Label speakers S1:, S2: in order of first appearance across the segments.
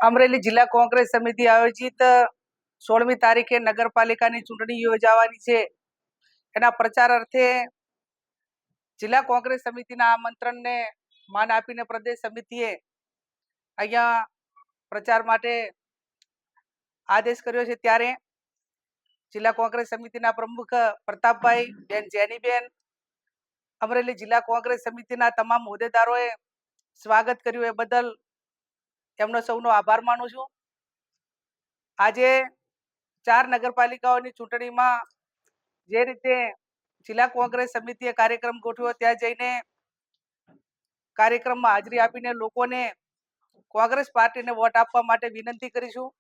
S1: અમરેલી જિલ્લા કોંગ્રેસ સમિતિ આયોજિત 16મી તારીખે નગરપાલિકાની ચૂંટણી યોજાવાની છે. એના પ્રચાર અર્થે જિલ્લા કોંગ્રેસ સમિતિના આમંત્રણને માન આપીને પ્રદેશ સમિતિએ અહીંયા પ્રચાર માટે આદેશ કર્યો છે. ત્યારે જિલ્લા કોંગ્રેસ સમિતિના પ્રમુખ પ્રતાપભાઈ બેન જેનીબેન, અમરેલી જિલ્લા કોંગ્રેસ સમિતિના તમામ હોદ્દેદારોએ સ્વાગત કર્યું એ બદલ એમનો સૌનો આભાર માનું છું. આજે 4 નગરપાલિકાઓની ચૂંટણીમાં જે રીતે જિલ્લા કોંગ્રેસ સમિતિએ કાર્યક્રમ ગોઠવ્યો, ત્યાં જઈને કાર્યક્રમમાં હાજરી આપીને લોકોને કોંગ્રેસ પાર્ટીને વોટ આપવા માટે વિનંતી કરીશું.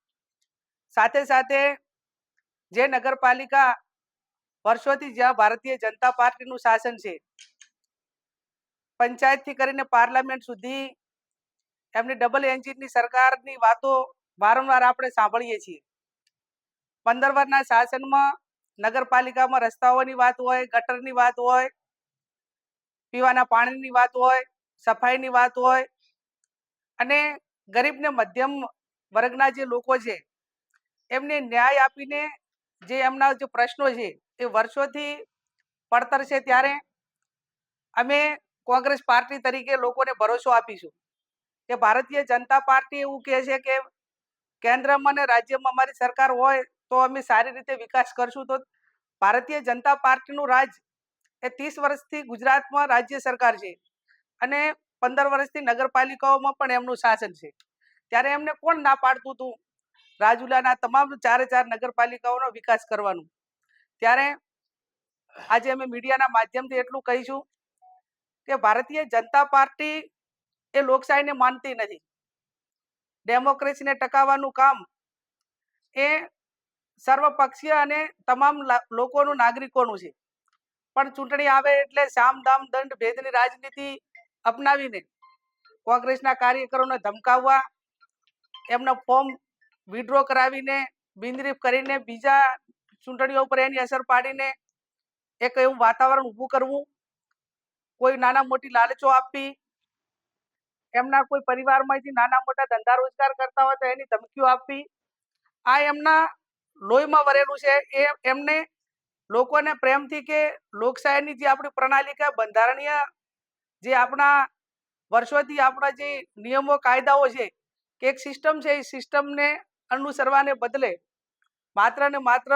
S1: સાથે સાથે જે નગરપાલિકા વર્ષોથી જ્યાં ભારતીય જનતા પાર્ટીનું શાસન છે, પંચાયતથી કરીને પાર્લામેન્ટ સુધી એમની ડબલ એન્જિનની સરકારની વાતો વારંવાર આપણે સાંભળીએ છીએ. 15 વર્ષના શાસનમાં નગરપાલિકામાં રસ્તાઓની વાત હોય, ગટરની વાત હોય, પીવાના પાણીની વાત હોય, સફાઈની વાત હોય, અને ગરીબ ને મધ્યમ વર્ગના જે લોકો છે એમને ન્યાય આપીને જે એમના જે પ્રશ્નો છે એ વર્ષોથી પડતર છે. ત્યારે અમે કોંગ્રેસ પાર્ટી તરીકે લોકોને ભરોસો આપીશું કે ભારતીય જનતા પાર્ટી એવું કહે છે કે કેન્દ્રમાં અને રાજ્યમાં અમારી સરકાર હોય તો અમે સારી રીતે વિકાસ કરશું. તો ભારતીય જનતા પાર્ટીનું રાજ એ 30 વર્ષથી ગુજરાતમાં રાજ્ય સરકાર છે અને 15 વર્ષથી નગરપાલિકાઓમાં પણ એમનું શાસન છે. ત્યારે એમને કોણ ના પાડતું હતું રાજુલાના તમામ 4 નગરપાલિકાઓનો વિકાસ કરવાનું? ત્યારે આજે અમે મીડિયાના માધ્યમથી એટલું કહીશું કે ભારતીય જનતા પાર્ટી એ લોકશાહીને માનતી નથી. ડેમોક્રેસીને ટકાવવાનું કામ એ સર્વપક્ષીય અને તમામ લોકોનું, નાગરિકોનું છે. પણ ચૂંટણી આવે એટલે સામ દામ દંડ ભેદની રાજનીતિ અપનાવીને કોંગ્રેસના કાર્યકરોને ધમકાવવા, એમના ફોર્મ વિડ્રો કરાવીને બિનરીફ કરીને બીજા ચૂંટણીઓ પર એની અસર પાડીને એક એવું વાતાવરણ ઊભું કરવું, કોઈ નાના મોટી લાલચો આપવી, એમના કોઈ પરિવારમાંથી નાના મોટા ધંધા રોજગાર કરતા હોય તો એની ધમકીઓ આપવી, આ એમના લોહીમાં વરેલું છે. એ એમને લોકોને પ્રેમથી કે લોકશાહીની જે આપણી પ્રણાલિકા, બંધારણીય જે આપણા વર્ષોથી આપણા જે નિયમો કાયદાઓ છે કે એક સિસ્ટમ છે, એ સિસ્ટમને અનુસરવાને બદલે માત્ર ને માત્ર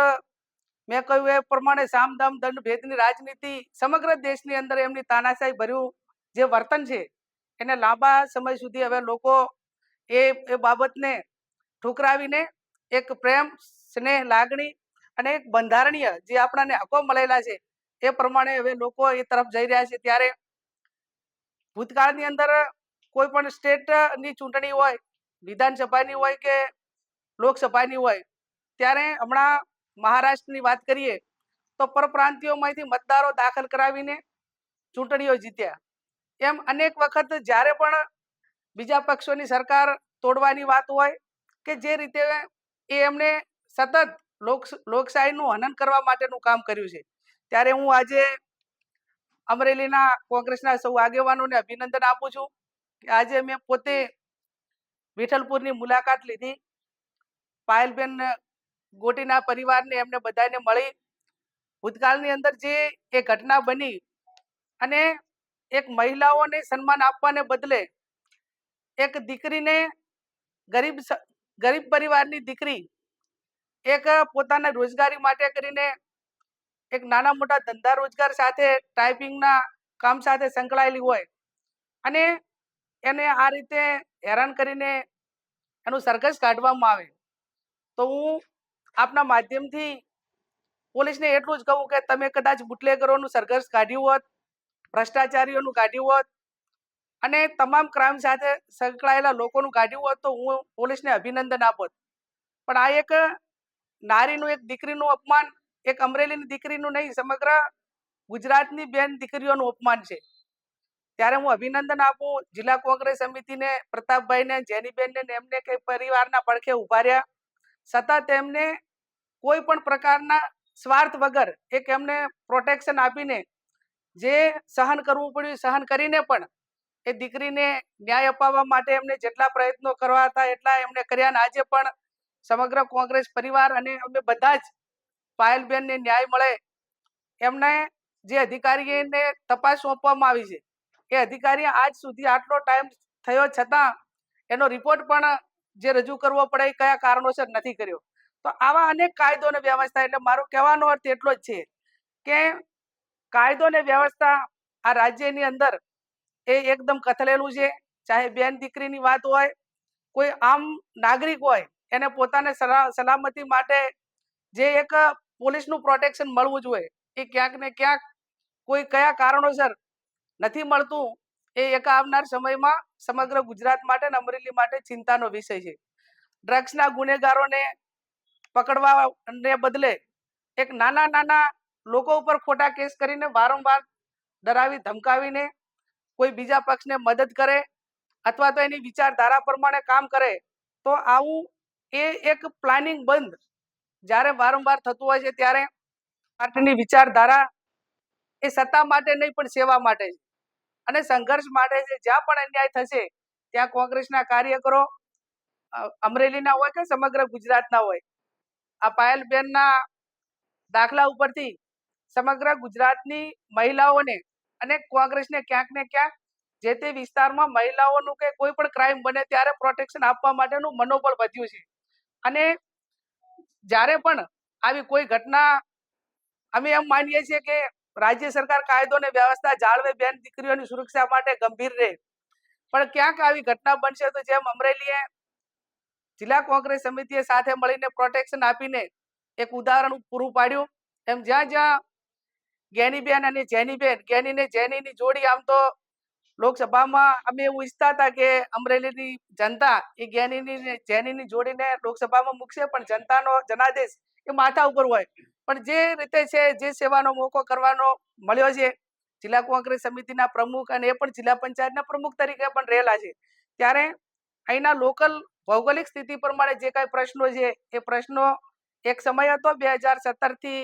S1: મેં કહ્યું એ પ્રમાણે સામ દામ દંડ ભેદની રાજનીતિ સમગ્ર દેશની અંદર એમની તાનાશાહી ભર્યું જે વર્તન છે એને લાંબા સમય સુધી હવે લોકો એ બાબતને ઠુકરાવીને એક પ્રેમ, સ્નેહ, લાગણી અને એક બંધારણીય જે આપણાને હકો મળેલા છે એ પ્રમાણે હવે લોકો એ તરફ જઈ રહ્યા છે. ત્યારે ભૂતકાળની અંદર કોઈ પણ સ્ટેટની ચૂંટણી હોય, વિધાનસભાની હોય કે લોકસભાની હોય, ત્યારે હમણાં મહારાષ્ટ્રની વાત કરીએ તો પરપ્રાંતિયોમાંથી મતદારો દાખલ કરાવીને ચૂંટણીઓ જીત્યા. એમ અનેક વખત જ્યારે પણ બીજા પક્ષોની સરકાર તોડવાની વાત હોય કે જે રીતે એ એમને સતત લોકશાહીનું હનન કરવા માટેનું કામ કર્યું છે. ત્યારે હું આજે અમરેલીના કોંગ્રેસના સૌ આગેવાનોને અભિનંદન આપું છું કે આજે મેં પોતે વિઠ્ઠલપુરની મુલાકાત લીધી. પાયલબેન ગોટીના પરિવારને એમને બધાને મળી ભૂતકાળની અંદર જે એ ઘટના બની અને એક મહિલાઓને સન્માન આપવાને બદલે એક દીકરીને, ગરીબ પરિવારની દીકરી એક પોતાના રોજગારી માટે કરીને એક નાના મોટા ધંધા રોજગાર સાથે ટાઈપિંગના કામ સાથે સંકળાયેલી હોય અને એને આ રીતે હેરાન કરીને એનું સરઘસ કાઢવામાં આવે, તો હું આપના માધ્યમથી પોલીસને એટલું જ કહું કે તમે કદાચ બુટલેગરોનું સરઘસ કાઢ્યું હોત, ભ્રષ્ટાચારીઓનું કાઢ્યું હોત અને તમામ ક્રાઇમ સાથે સંકળાયેલા લોકોનું કાઢ્યું હોત તો હું પોલીસને અભિનંદન આપત. પણ આ એક નારીનું, એક દીકરીનું અપમાન, એક અમરેલીની દીકરીનું નહીં, સમગ્ર ગુજરાતની બેન દીકરીઓનું અપમાન છે. ત્યારે હું અભિનંદન આપું જિલ્લા કોંગ્રેસ સમિતિને, પ્રતાપભાઈને, જેનીબેનને, એમને કે પરિવારના પડખે ઉભા રહ્યા, સતત એમને કોઈ પણ પ્રકારના સ્વાર્થ વગર એક એમને પ્રોટેક્શન આપીને જે સહન કરવું પડ્યું સહન કરીને પણ એ દીકરીને ન્યાય અપાવવા માટે એમને જેટલા પ્રયત્નો કરવા હતા એટલા એમને કર્યા અને આજે પણ સમગ્ર કોંગ્રેસ પરિવાર અને અમે બધા જ પાયલબેનને ન્યાય મળે એમને જે અધિકારીને તપાસ સોંપવામાં આવી છે એ અધિકારી આજ સુધી આટલો ટાઈમ થયો છતાં એનો રિપોર્ટ પણ જે રજૂ કરવો પડે એ કયા કારણોસર નથી કર્યો. તો આવા અનેક કાયદો અને વ્યવસ્થા, એટલે મારો કહેવાનો અર્થ એટલો જ છે કે કાયદો અને વ્યવસ્થા આ રાજ્યની અંદર એ એકદમ કથલેલું છે. ચાહે બેન દીકરીની વાત હોય, કોઈ આમ નાગરિક હોય, એને પોતાને સલામતી માટે જે એક પોલીસનું પ્રોટેક્શન મળવું જોઈએ એ ક્યાંક ને ક્યાંક કોઈ કયા કારણોસર નથી મળતું. એ એક આવનાર સમયમાં સમગ્ર ગુજરાત માટે અને અમરેલી માટે ચિંતાનો વિષય છે. ડ્રગ્સના ગુનેગારોને પકડવાને બદલે એક નાના નાના લોકો ઉપર ખોટા કેસ કરીને વારંવાર ડરાવી ધમકાવીને કોઈ બીજા પક્ષને મદદ કરે અથવા તો એની વિચારધારા પ્રમાણે કામ કરે તો આવું એ એક પ્લાનિંગ બંધ જ્યારે વારંવાર થતું હોય છે ત્યારે પાર્ટીની વિચારધારા એ સત્તા માટે નહીં પણ સેવા માટે છે અને સંઘર્ષ માટે છે. જ્યાં પણ અન્યાય થશે ત્યાં કોંગ્રેસના કાર્યકરો અમરેલીના હોય કે સમગ્ર ગુજરાતના હોય, આ પાયલબેનના દાખલા ઉપરથી સમગ્ર ગુજરાતની મહિલાઓને અને કોંગ્રેસને ક્યાંક ને ક્યાંક જે તે વિસ્તારમાં મહિલાઓનું કે કોઈ પણ ક્રાઇમ બને ત્યારે પ્રોટેક્શન આપવા માટેનું મનોબળ વધ્યું છે. અને જ્યારે પણ આવી કોઈ ઘટના અમે એમ માનીએ છીએ કે રાજ્ય સરકાર કાયદો અને વ્યવસ્થા જાળવે, બેન દીકરીઓની સુરક્ષા માટે ગંભીર રહે, પણ ક્યાંક આવી ઘટના બનશે તો જેમ અમરેલીએ જિલ્લા કોંગ્રેસ સમિતિએ સાથે મળીને પ્રોટેક્શન આપીને એક ઉદાહરણ પૂરું પાડ્યું, એમ જ્યાં જ્યાં જ્ઞાનીબેન અને જેનીબેન, જ્ઞાની ને જેનીની જોડી આમ તો લોકસભામાં અમે એવું ઈચ્છતા હતા કે અમરેલીની જનતા એ જ્ઞાનીની ને જેનીની જોડીને લોકસભામાં મૂકશે, પણ જનતાનો જનાદેશ એ માથા ઉપર હોય. પણ જે રીતે છે, જે સેવાનો મોકો કરવાનો મળ્યો છે, જિલ્લા કોંગ્રેસ સમિતિના પ્રમુખ અને એ પણ જિલ્લા પંચાયતના પ્રમુખ તરીકે પણ રહેલા છે, ત્યારે અહીંના લોકલ ભૌગોલિક સ્થિતિ પ્રમાણે જે કાંઈ પ્રશ્નો છે એ પ્રશ્નો એક સમય હતો 2017 થી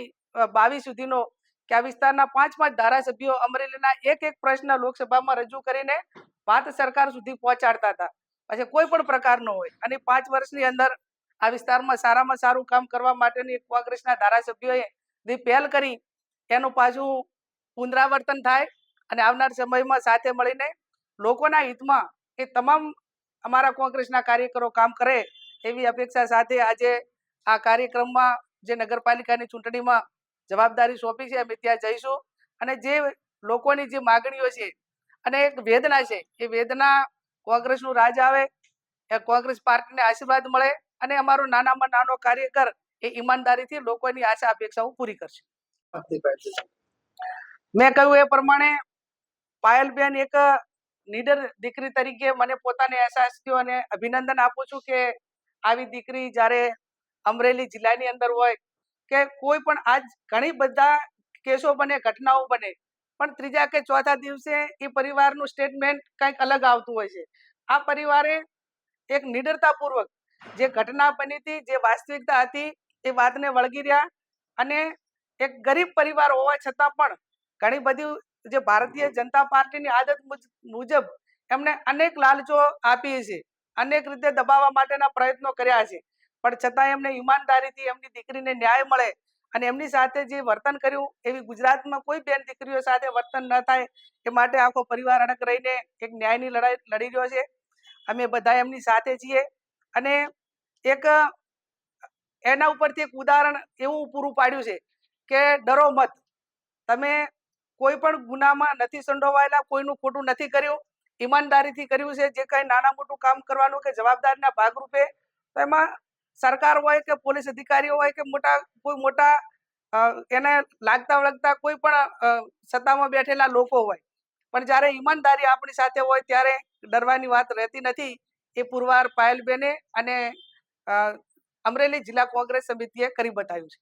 S1: 22 સુધીનો કે આ વિસ્તારના 5 ધારાસભ્યો અમરેલીના એક પ્રશ્ન લોકસભામાં રજૂ કરીને વાત સરકાર સુધી પહોંચાડતા હતા. પછી કોઈ પણ પ્રકારનો હોય અને 5 વર્ષની અંદર આ વિસ્તારમાં સારામાં સારું કામ કરવા માટેની કોંગ્રેસના ધારાસભ્યોએ જે પહેલ કરી એનું પાછું પુનરાવર્તન થાય અને આવનાર સમયમાં સાથે મળીને લોકોના હિતમાં એ તમામ અમારા કોંગ્રેસના કાર્યકરો કામ કરે એવી અપેક્ષા સાથે આજે આ કાર્યક્રમમાં જે નગરપાલિકાની ચૂંટણીમાં જવાબદારી સોંપી છે અમે ત્યાં જઈશું અને જે લોકોની જે માગણીઓ છે અને એક વેદના છે એ વેદના કોંગ્રેસનું રાજ આવે, એ કોંગ્રેસ પાર્ટીને આશીર્વાદ મળે અને અમારો નાનામાં નાનો કાર્યકર એ ઈમાનદારીથી લોકોની આશા અપેક્ષાઓ પૂરી કરશે. મેં કહ્યું એ પ્રમાણે પાયલબેન એક નીડર દીકરી તરીકે મને પોતાને અહેસાસ થયો અને અભિનંદન આપું છું કે આવી દીકરી જ્યારે અમરેલી જિલ્લાની અંદર હોય કે કોઈ પણ આજ ઘણી બધા કેસો બને, ઘટનાઓ બને, પણ ત્રીજા કે ચોથા દિવસે એ પરિવારનું સ્ટેટમેન્ટ કંઈક અલગ આવતું હોય છે. આ પરિવારે એક નિડરતાપૂર્વક જે ઘટના બની હતી, જે વાસ્તવિકતા હતી એ વાતને વળગી રહ્યા અને એક ગરીબ પરિવાર હોવા છતાં પણ ઘણી બધી જે ભારતીય જનતા પાર્ટીની આદત મુજબ એમને અનેક લાલચો આપી છે, અનેક રીતે દબાવવા માટેના પ્રયત્નો કર્યા છે, પણ છતાં એમને ઈમાનદારીથી એમની દીકરીને ન્યાય મળે અને એમની સાથે જે વર્તન કર્યું એવી ગુજરાતમાં કોઈ બેન દીકરીઓ સાથે વર્તન ન થાય એ માટે આખો પરિવાર અડગ રહીને એક ન્યાયની લડાઈ લડી રહ્યો છે. અમે બધા એમની સાથે છીએ અને એક એના ઉપરથી એક ઉદાહરણ એવું પૂરું પાડ્યું છે કે ડરો મત, તમે કોઈ પણ ગુનામાં નથી સંડોવાયેલા, કોઈનું ખોટું નથી કર્યું, ઈમાનદારીથી કર્યું છે. જે કંઈ નાના મોટું કામ કરવાનું કે જવાબદારીના ભાગરૂપે તો એમાં સરકાર હોય કે પોલીસ અધિકારીઓ હોય કે કોઈ મોટા એને લાગતા વળગતા કોઈ પણ સત્તામાં બેઠેલા લોકો હોય, પણ જ્યારે ઈમાનદારી આપણી સાથે હોય ત્યારે ડરવાની વાત રહેતી નથી. એ પુરવાર પાયલબેને અને અમરેલી જિલ્લા કોંગ્રેસ સમિતિએ કરી બતાવ્યું છે.